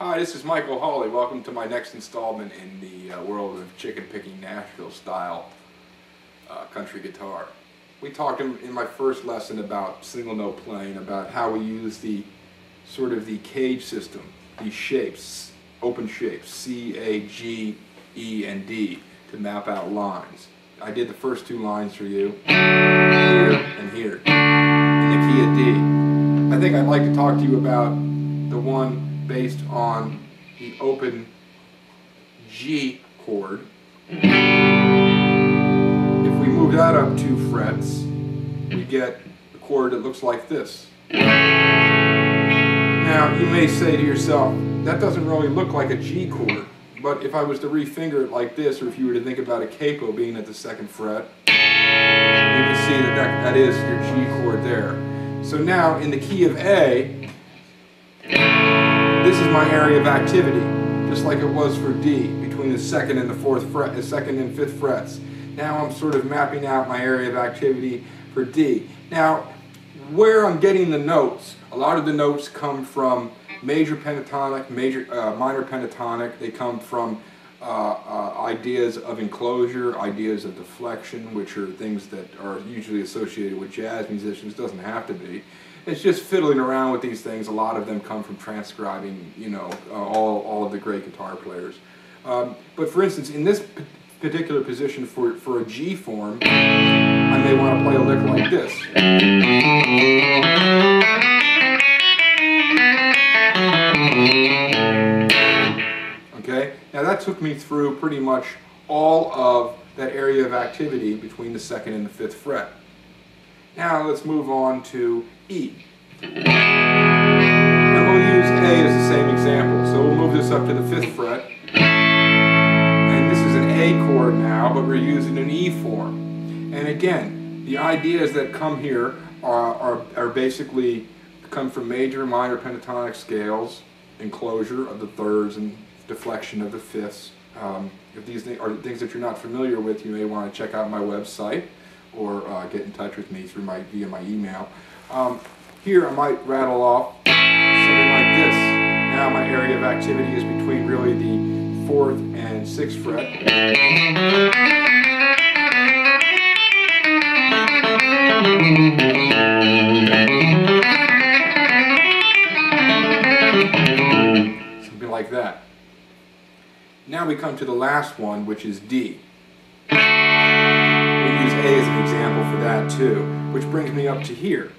Hi, this is Michael Hawley. Welcome to my next installment in the world of chicken picking Nashville style country guitar. We talked in my first lesson about single note playing, about how we use the sort of the CAGED system, these shapes, open shapes, C, A, G, E, and D, to map out lines. I did the first two lines for you, here and here, in the key of D. I think I'd like to talk to you about the one based on the open G chord. If we move that up 2 frets, we get a chord that looks like this. Now, you may say to yourself, that doesn't really look like a G chord, but if I was to refinger it like this, or if you were to think about a capo being at the 2nd fret, you can see that is your G chord there. So now, in the key of A, this is my area of activity, just like it was for D, between the 2nd and the 4th fret, the 2nd and 5th frets. Now I'm sort of mapping out my area of activity for D. Now, where I'm getting the notes, a lot of the notes come from major pentatonic, minor pentatonic. They come from ideas of enclosure, ideas of deflection, which are things that are usually associated with jazz musicians. Doesn't have to be. It's just fiddling around with these things. A lot of them come from transcribing, all of the great guitar players. But for instance, in this particular position for a G form, I may want to play a lick like this. Okay? Now that took me through pretty much all of that area of activity between the 2nd and the 5th fret. Now let's move on to E. And we'll use A as the same example. So we'll move this up to the 5th fret. And this is an A chord now, but we're using an E form. And again, the ideas that come here are basically come from major, minor pentatonic scales, enclosure of the 3rds and deflection of the 5ths. If these are things that you're not familiar with, you may want to check out my website or get in touch with me via my email. Here I might rattle off something like this. Now my area of activity is between really the 4th and 6th fret. Something like that. Now we come to the last one, which is D. We'll use A as an example for that too, which brings me up to here.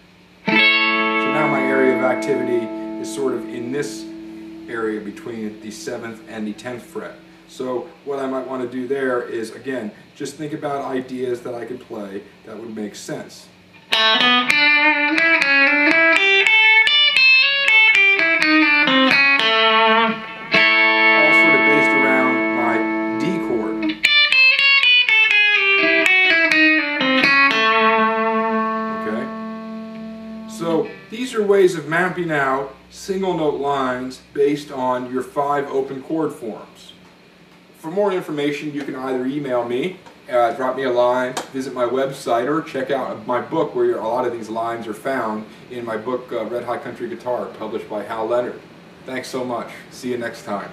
So now my area of activity is sort of in this area between the 7th and the 10th fret. So what I might want to do there is, again, just think about ideas that I could play that would make sense. So these are ways of mapping out single note lines based on your 5 open chord forms. For more information, you can either email me, drop me a line, visit my website, or check out my book where a lot of these lines are found in my book, Red Hot Country Guitar, published by Hal Leonard. Thanks so much. See you next time.